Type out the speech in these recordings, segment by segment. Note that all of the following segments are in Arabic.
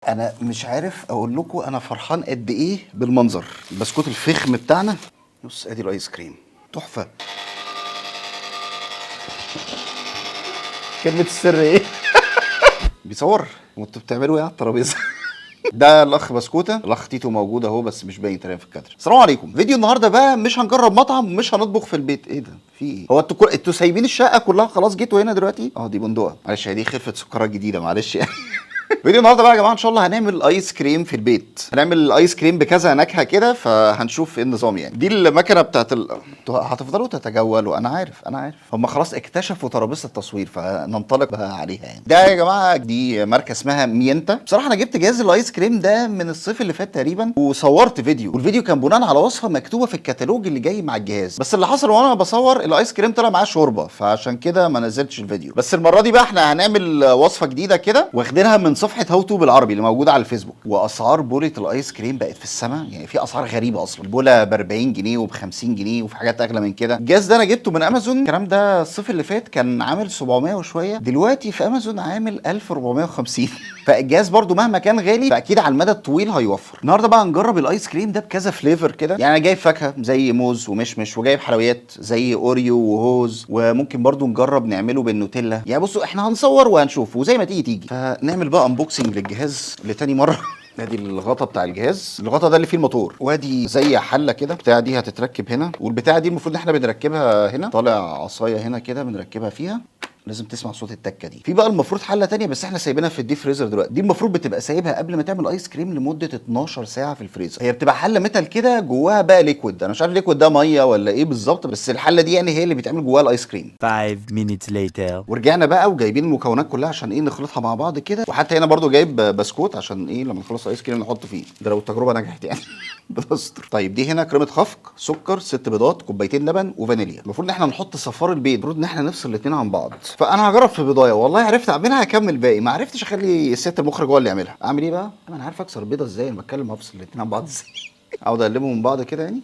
انا مش عارف اقول لكم انا فرحان قد ايه بالمنظر. البسكوت الفخم بتاعنا، بص ادي الايس كريم تحفه. كلمه السر ايه؟ بيصور وانتوا بتعملوا ايه على الترابيزه؟ ده الاخ بسكوته، الاخ تيتو موجود اهو بس مش باين تقريبا في الكادر. السلام عليكم. فيديو النهارده بقى مش هنجرب مطعم ومش هنطبخ في البيت. ايه ده؟ في ايه؟ هو انتوا سايبين الشقه كلها خلاص جيتوا هنا دلوقتي؟ دي بندقه، معلش هي دي خفه سكرات جديده، معلش يعني. فيديو النهارده بقى يا جماعه ان شاء الله هنعمل ايس كريم في البيت. هنعمل الايس كريم بكذا نكهه كده، فهنشوف ايه النظام يعني. دي المكنه بتاعت انتوا هتفضلوا تتجولوا، انا عارف هم خلاص اكتشفوا ترابيزه التصوير فننطلق بقى عليها يعني. ده يا جماعه دي ماركه اسمها مينتا. بصراحه انا جبت جهاز الايس كريم ده من الصيف اللي فات تقريبا وصورت فيديو، والفيديو كان بناء على وصفه مكتوبه في الكتالوج اللي جاي مع الجهاز. بس اللي حصل وانا بصور الايس كريم طلع معاه شوربه، فعشان كده ما نزلتش الفيديو. بس المره دي بقى احنا هنعمل وصفه جديده كده واخدينها من صفحه هاو تو بالعربي اللي موجوده على الفيسبوك. واسعار بوله الايس كريم بقت في السماء، يعني في اسعار غريبه اصلا. البوله ب 40 جنيه وب 50 جنيه وفي حاجات اغلى من كده. الجهاز ده انا جبته من امازون، الكلام ده الصيف اللي فات كان عامل 700 وشويه، دلوقتي في امازون عامل 1450. فالجهاز برضو مهما كان غالي فاكيد على المدى الطويل هيوفر. النهارده بقى هنجرب الايس كريم ده بكذا فليفر كده، يعني انا جايب فاكهه زي موز ومشمش، وجايب حلويات زي اوريو وهوز، وممكن برضو نجرب نعمله بالنوتيلا. يعني بصوا احنا هنصور وهنشوف وزي ما تيجي فنعمل بقى انبوكسنج للجهاز لتاني مره. ادي الغطا بتاع الجهاز، الغطا ده اللي فيه الموتور، وادي زي حله كده بتاع دي هتتركب هنا، والبتاعه دي المفروض ان احنا بنركبها هنا، طالع عصايه هنا كده بنركبها فيها. لازم تسمع صوت التكه دي. في بقى المفروض حله تانية بس احنا سايبينها في الديب فريزر دلوقتي. دي المفروض بتبقى سايبها قبل ما تعمل ايس كريم لمده 12 ساعه في الفريزر. هي بتبقى حله ميتال كده جواها بقى ليكويد، انا مش عارف ليكويد ده ميه ولا ايه بالظبط، بس الحله دي يعني هي اللي بيتعمل جواها الايس كريم. 5 minutes later. ورجعنا بقى وجايبين المكونات كلها عشان ايه نخلطها مع بعض كده. وحتى هنا برضو جايب بسكوت عشان ايه لما نخلص ايس كريم نحط فيه، ده لو التجربه نجحت يعني. بتستر. طيب دي هنا كريمه خفق، سكر، 6 بيضات، كوبايتين لبن وفانيليا. المفروض ان احنا نحط صفار البيض، المفروض ان احنا نفصل الاثنين عن بعض. فانا هجرب في بيضايه، والله عرفت اعملها هكمل باقي، ما عرفتش اخلي الست المخرج هو اللي يعملها. اعمل ايه بقى؟ انا عارف اكسر البيضه ازاي، انا بتكلم هفصل الاثنين عن بعض ازاي. اقعد اقلبهم من بعض كده يعني.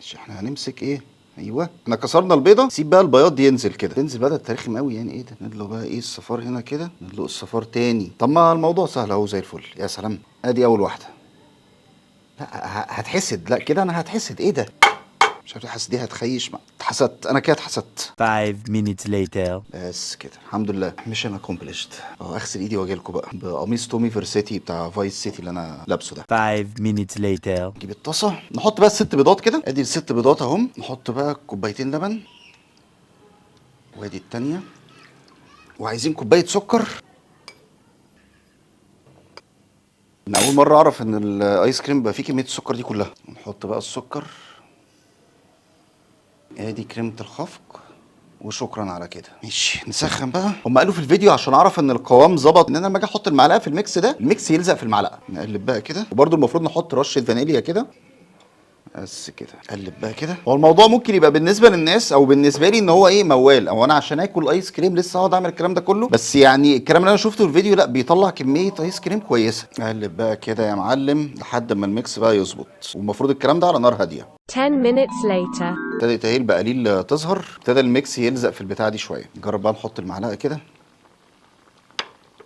مش احنا هنمسك ايه؟ ايوه احنا كسرنا البيضه، سيب بقى البياض ينزل كده، تنزل بقى التاريخ قوي يعني. ايه ده؟ ندلق بقى ايه الصفار هنا كده، ندلق الصفار تاني. طب ما الموضوع سهل اهو زي الفل. يا سلام، ادي اول واحده. لا هتحسد، لا كده انا هتحسد. ايه ده؟ مش عارف حاسس دي هتخيش. ما اتحسدت انا كده، اتحسدت. 5 minutes later. بس كده الحمد لله ميشن اكومبليشد. اغسل ايدي واجي لكم بقى بقميص تومي فيرسيتي بتاع فايس سيتي اللي انا لابسه ده. 5 minutes later. نجيب الطاسه نحط بقى الست بيضات كده، ادي الست بيضات اهم. نحط بقى كوبايتين لبن، وادي التانيه، وعايزين كوبايه سكر. انا اول مره اعرف ان الايس كريم بقى فيه كميه السكر دي كلها. نحط بقى السكر، ادي كريمه الخفق، وشكرا على كده. ماشي نسخن بقى. هم قالوا في الفيديو عشان اعرف ان القوام ظبط ان انا لما اجي احط المعلقه في الميكس ده الميكس يلزق في المعلقه. نقلب بقى كده، وبرده المفروض نحط رشه فانيليا كده. بس كده قلب بقى كده. هو الموضوع ممكن يبقى بالنسبه للناس او بالنسبه لي ان هو ايه موال، او انا عشان اكل ايس كريم لسه هقعد اعمل الكلام ده كله، بس يعني الكلام اللي انا شفته في الفيديو لا بيطلع كميه ايس كريم كويسه. قلب بقى كده يا معلم لحد ما الميكس بقى يظبط، والمفروض الكلام ده على نار هاديه. 10 minutes later. ابتدت اهي البقاليل تظهر، ابتدى الميكس يلزق في البتاعه دي شويه. نجرب بقى نحط المعلقه كده.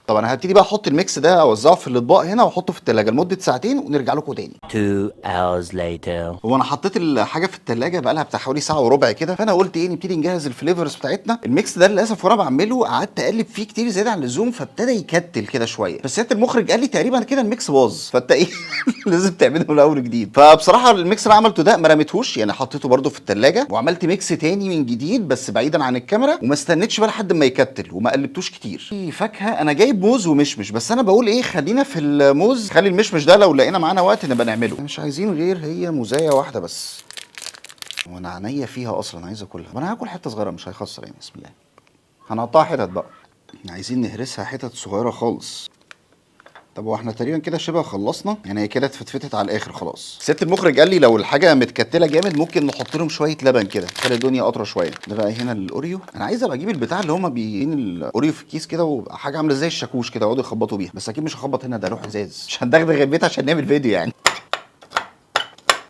طب انا هبتدي بقى احط الميكس ده اوزعه في الاطباق هنا واحطه في التلاجة لمده ساعتين ونرجع لكم تاني. 2 hours later. هو انا حطيت الحاجه في التلاجة بقى لها بتاع حوالي ساعه وربع كده، فانا قلت ايه نبتدي نجهز الفليفرز بتاعتنا. الميكس ده للاسف وانا بعمله قعدت اقلب فيه كتير زياده عن اللزوم فابتدى يكتل كده شويه، بس سياده المخرج قال لي تقريبا كده الميكس باظ، فانت ايه لازم تعمله من اول جديد. فبصراحه الميكس اللي عملته ده ما رميتهوش يعني، حطيته برده في التلاجة وعملت ميكس تاني من جديد بس بعيدا عن الكاميرا، وما استنيتش بقى لحد ما يكتل وما قلبتوش كتير. في فاكهه انا جايب موز ومشمش، بس انا بقول ايه خلينا في الموز، خلي المشمش ده لو لقينا معانا وقت نبقى نعمله. مش عايزين غير هي موزايه واحده بس، وانا عينيا فيها اصلا عايز اكلها، وانا هاكل حته صغيره مش هيخسر يعني. بسم الله. هنقطعها حتت بقى، عايزين نهرسها حتت صغيره خالص. طب واحنا تقريبا كده شبه خلصنا يعني، هي كده اتفتفتت على الاخر خلاص. ست المخرج قال لي لو الحاجه متكتله جامد ممكن نحط لهم شويه لبن كده تخلي الدنيا قطره شويه. ده بقى هنا الاوريو، انا عايز ابقى اجيب البتاع اللي هما بيين الاوريو في الكيس كده وحاجه عامله زي الشاكوش كده يقعدوا يخبطوا بيها، بس اكيد مش هخبط هنا، ده لوح ازاز مش هندغدغ البيت عشان نعمل فيديو يعني.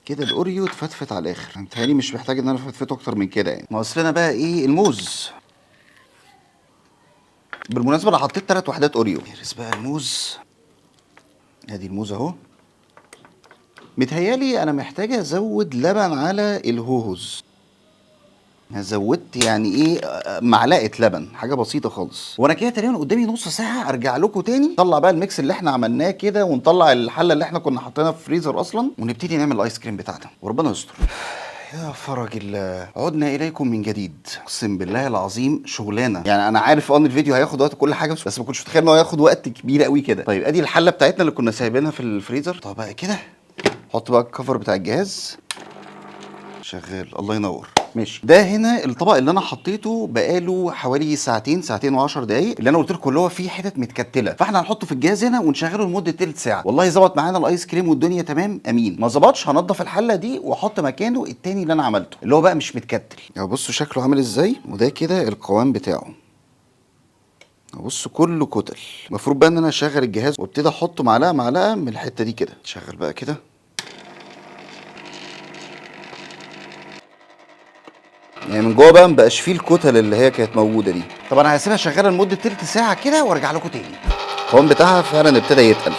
كده الاوريو اتفتفت على الاخر، متهيألي مش محتاج ان انا افتفته اكتر من كده يعني. ناقص لنا بقى ايه؟ الموز. بالمناسبه انا حطيت 3 وحدات اوريو. نهرس بقى الموز. ادي الموز اهو. متهيالي انا محتاج ازود لبن على الهوهوز. انا زودت يعني ايه معلقه لبن، حاجه بسيطه خالص. وانا كده تقريبا قدامي نص ساعه ارجع لكم تاني، نطلع بقى الميكس اللي احنا عملناه كده، ونطلع الحله اللي احنا كنا حاطينها في الفريزر اصلا، ونبتدي نعمل الايس كريم بتاعنا، وربنا يستر. يا فرج الله، عدنا اليكم من جديد. اقسم بالله العظيم شغلانه. يعني انا عارف ان الفيديو هياخد وقت كل حاجه، بس ما كنتش متخيل ان هو هياخد وقت كبير قوي كده. طيب ادي الحله بتاعتنا اللي كنا سايبينها في الفريزر. طب بقى كده حط بقى الكفر بتاع الجهاز شغال، الله ينور. ماشي، ده هنا الطبق اللي انا حطيته بقاله حوالي ساعتين و10 دقايق، اللي انا قلت لكم اللي هو فيه حتت متكتله، فاحنا هنحطه في الجهاز هنا ونشغله لمده تلت ساعه. والله ظبط معانا الايس كريم والدنيا تمام امين. ما ظبطش هنضف الحله دي واحط مكانه التاني اللي انا عملته، اللي هو بقى مش متكتل. يعني بصوا شكله عامل ازاي، وده كده القوام بتاعه. بص كله كتل. المفروض بقى ان انا اشغل الجهاز وابتدي احط معلقه من الحته دي كده. شغل بقى كده. يعني من جوه بقى مبقاش فيه الكتل اللي هي كانت موجوده دي. طب انا هسيبها شغاله لمده تلت ساعه كده وارجع لكم تاني. القوام بتاعها فعلا ابتدى يتقل.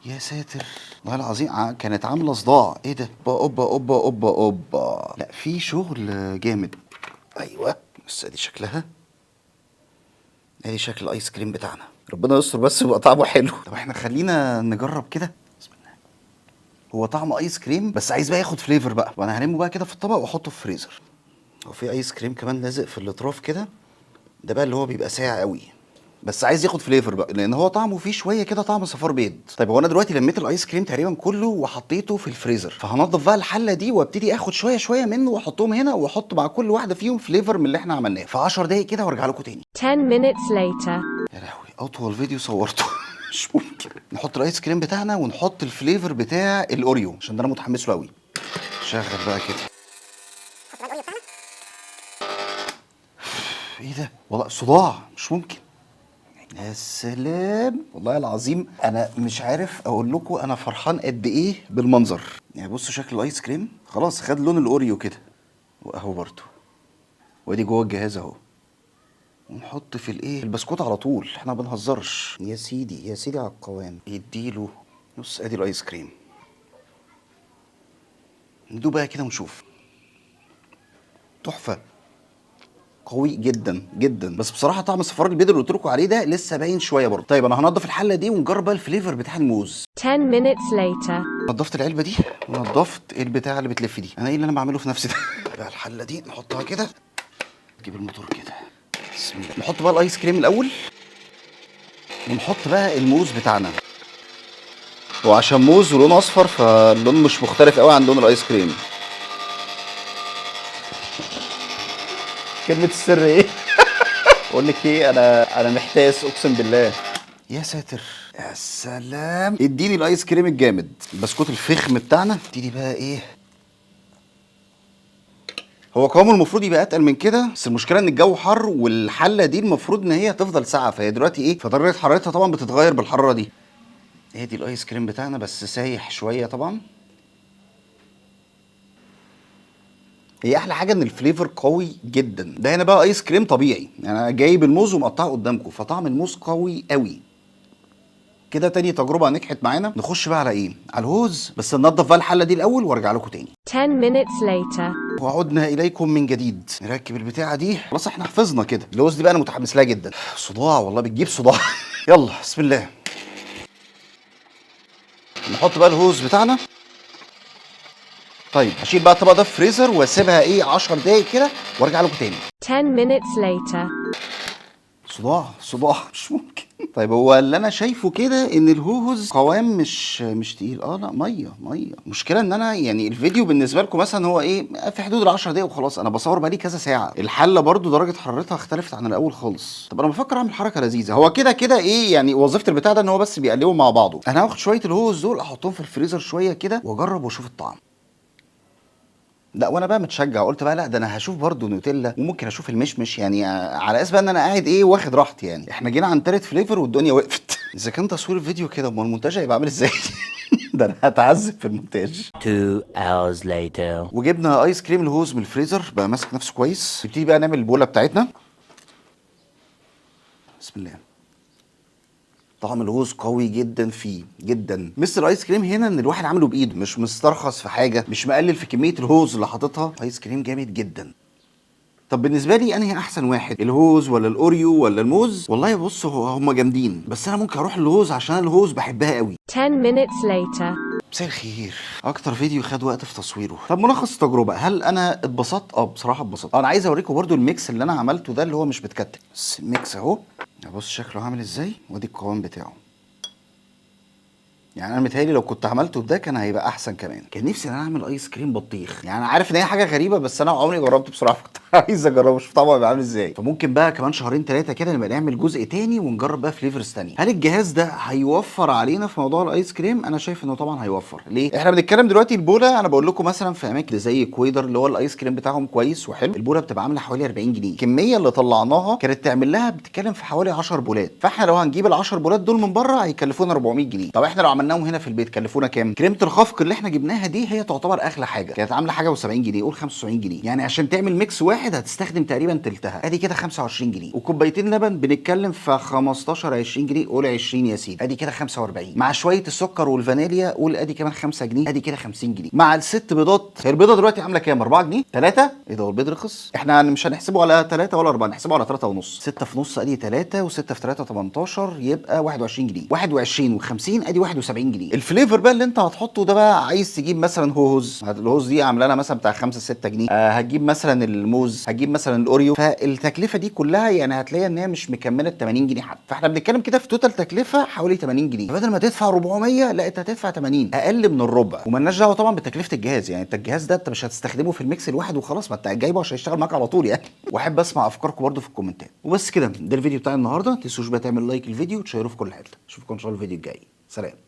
يا ساتر والله العظيم كانت عامله صداع. ايه ده؟ اوبا اوبا اوبا اوبا. لا في شغل جامد. ايوه بس ادي شكلها، ادي شكل الايس كريم بتاعنا. ربنا يستر بس يبقى طعمه حلو. طب احنا خلينا نجرب كده. بسم الله. هو طعم ايس كريم بس عايز بقى ياخد فليفر بقى، وانا هلمه بقى كده في الطبق واحطه في الفريزر. هو في ايس كريم كمان لازق في الاطراف كده، ده بقى اللي هو بيبقى ساقع قوي، بس عايز ياخد فليفر بقى، لان هو طعمه فيه شويه كده طعم صفار بيض. طيب هو انا دلوقتي لميت الايس كريم تقريبا كله وحطيته في الفريزر، فهنضف بقى الحله دي وابتدي اخد شويه منه واحطهم هنا، واحط مع كل واحده فيهم فليفر من اللي احنا عملناه في 10 دقايق كده، وارجع لكم تاني. 10 minutes later. يا لهوي اطول فيديو صورته. مش ممكن. نحط الايس كريم بتاعنا ونحط الفليفر بتاع الاوريو عشان ده انا متحمس له قوي. شغل بقى كده. ايه ده؟ والله صداع مش ممكن. يا سلام والله العظيم انا مش عارف اقول لكم انا فرحان قد ايه بالمنظر. يعني بصوا شكل الايس كريم خلاص خد لون الاوريو كده، واهو برضه، وادي جوه الجهاز اهو. ونحط في الايه البسكوت على طول، احنا ما بنهزرش. يا سيدي يا سيدي على القوام، يديله. بص ادي الايس كريم، ندوق بقى كده ونشوف. تحفه، قوي جدا جدا، بس بصراحه طعم الصفار البيض اللي قلت لكم عليه ده لسه باين شويه برضه. طيب انا هنضف الحله دي ونجرب بقى الفليفر بتاع الموز. 10 minutes later. نضفت العلبه دي ونضفت البتاع اللي بتلف دي. انا ايه اللي انا بعمله في نفسي ده؟ بقى الحله دي نحطها كده، نجيب الموتور كده. بسم الله. نحط بقى الايس كريم الاول، ونحط بقى الموز بتاعنا. وعشان موز ولونه اصفر فاللون مش مختلف قوي عن لون الايس كريم. كلمه السر ايه؟ اقول لك ايه، انا محتاس اقسم بالله. يا ساتر يا سلام، اديني الايس كريم الجامد، البسكوت الفخم بتاعنا. ابتدي بقى ايه، هو قوامه المفروض يبقى اتقل من كده، بس المشكله ان الجو حر، والحله دي المفروض ان هي تفضل ساقعه، فهي دلوقتي ايه، فدرجه حرارتها طبعا بتتغير بالحراره دي. ادي الايس كريم بتاعنا بس سايح شويه طبعا. هي احلى حاجه ان الفليفر قوي جدا. ده هنا بقى ايس كريم طبيعي، يعني انا جايب الموز ومقطعه قدامكم، فطعم الموز قوي قوي كده. تاني تجربه نجحت معانا. نخش بقى على ايه، على الهوز، بس ننضف بقى الحله دي الاول وارجع لكم تاني. 10 minutes later. وعدنا اليكم من جديد. نركب البتاعه دي، خلاص احنا حفظنا كده. اللوز دي بقى انا متحمس لها جدا. صداع والله، بتجيب صداع. يلا بسم الله. نحط بقى الهوز بتاعنا. طيب هشيل بقى الطبق ده في فريزر واسيبها ايه 10 دقايق كده، وارجع لكم تاني. 10 minutes later. صداع مش ممكن. طيب هو اللي انا شايفه كده ان الهوهوز قوام مش تقيل. لا ميه. المشكله ان انا يعني الفيديو بالنسبه لكم مثلا هو ايه في حدود ال10 دقايق وخلاص، انا بصور بقالي كذا ساعه. الحله برضو درجه حرارتها اختلفت عن الاول خالص. طب انا بفكر اعمل حركه لذيذه. هو كده ايه يعني وظيفه البتاع ده ان هو بس بيقلبهم مع بعضه. انا هاخد شويه الهوهوز دول احطهم في الفريزر شويه كده واجرب واشوف الطعم. لا وانا بقى متشجع، قلت بقى لا ده انا هشوف برضو نوتيلا وممكن اشوف المشمش، يعني على اساس بقى ان انا قاعد ايه واخد راحتي. يعني احنا جينا عن تالت فليفر والدنيا وقفت. اذا كان تصوير الفيديو كده، امال المونتاج هيبقى عامل ازاي؟ ده انا هتعذب في المونتاج. 2 hours later. وجبنا ايس كريم الهوز من الفريزر بقى ماسك نفسه كويس. نبتدي بقى نعمل البوله بتاعتنا. بسم الله. طعم الهوز قوي جدا فيه جدا. مستر الايس كريم هنا ان الواحد عامله بايده، مش مسترخص في حاجه، مش مقلل في كميه الهوز اللي حاططها. ايس كريم جامد جدا. طب بالنسبه لي انهي احسن واحد، الهوز ولا الاوريو ولا الموز؟ والله بص هم جامدين، بس انا ممكن اروح للهوز عشان الهوز بحبها قوي. 10 minutes later. مساء الخير. اكتر فيديو خد وقت في تصويره. طب ملخص التجربه، هل انا اتبسطت؟ بصراحه اتبسطت. انا عايز اوريكم برضو الميكس اللي انا عملته ده، اللي هو مش متكتل، بس الميكس اهو. بص شكله عامل ازاي، وادي القوام بتاعه. يعني انا متهيألي لو كنت عملته ده كان هيبقى احسن كمان. كان نفسي ان انا اعمل ايس كريم بطيخ، يعني انا عارف ان هي حاجه غريبه بس انا عمري جربته بصراحه، كنت عايز اجربه اشوف طعمه هيبقى عامل ازاي. فممكن بقى كمان شهرين 3 كده نبقى نعمل جزء تاني ونجرب بقى فليفرز تانية. هل الجهاز ده هيوفر علينا في موضوع الايس كريم؟ انا شايف انه طبعا هيوفر. ليه؟ احنا بنتكلم دلوقتي البوله، انا بقول لكم مثلا في اماكن زي كويدر اللي هو الايس كريم بتاعهم كويس وحلو، البوله بتبقى عامله حوالي 40 جنيه. الكميه اللي طلعناها كانت تعمل لها بتتكلم في حوالي 10 بولات، فاحنا لو هنجيب ال10 بولات دول من بره هيكلفونا 400 جنيه. طب احنا لو عملناهم هنا في البيت كلفونا كام؟ كريمه الخفق اللي احنا جبناها دي هي تعتبر اغلى حاجه، كانت عامله حاجه و70 جنيه، قول 75 جنيه. يعني عشان تعمل ميكس واحد هتستخدم تقريبا تلتها، ادي كده 25 جنيه. وكوبايتين لبن بنتكلم في 15 20 جنيه، قول 20 يا سيدي، ادي كده 45. مع شويه السكر والفانيليا قول ادي كمان 5 جنيه، ادي كده 50 جنيه. مع الست بيضات، هي البيضه دلوقتي عامله كام؟ 4 جنيه 3. ايه ده، هو البيض رخص؟ احنا مش هنحسبه على 3 ولا 4، نحسبه على 3 ونص. 6 في نص ادي 3، و6 في 3 18، يبقى 21 جنيه. 21 و50 ادي 71 جنيه. الفليفر بقى اللي انت هتحطه ده بقى، عايز تجيب مثلا هوز، الهوز دي عامله لها مثلا بتاع 5 6 جنيه. هتجيب مثلا الموز، هتجيب مثلا الاوريو، فالتكلفه دي كلها يعني هتلاقيها ان هي مش مكمله 80 جنيه حتى. فاحنا بنتكلم كده في توتال تكلفه حوالي 80 جنيه. فبدل ما تدفع 400 لا انت هتدفع 80، اقل من الربع. ومالناش دعوه طبعا بتكلفه الجهاز، يعني انت الجهاز ده انت مش هتستخدمه في الميكس الواحد وخلاص، ما انت جايبه عشان يشتغل معاك على طول يعني. واحب اسمع افكاركم برده في الكومنتات. وبس كده، ده الفيديو بتاع النهارده. ما تنسوش بقى تعمل لايك الفيديو وتشيروه في كل حته. اشوفكم ان شاء الله الفيديو الجاي. سلام.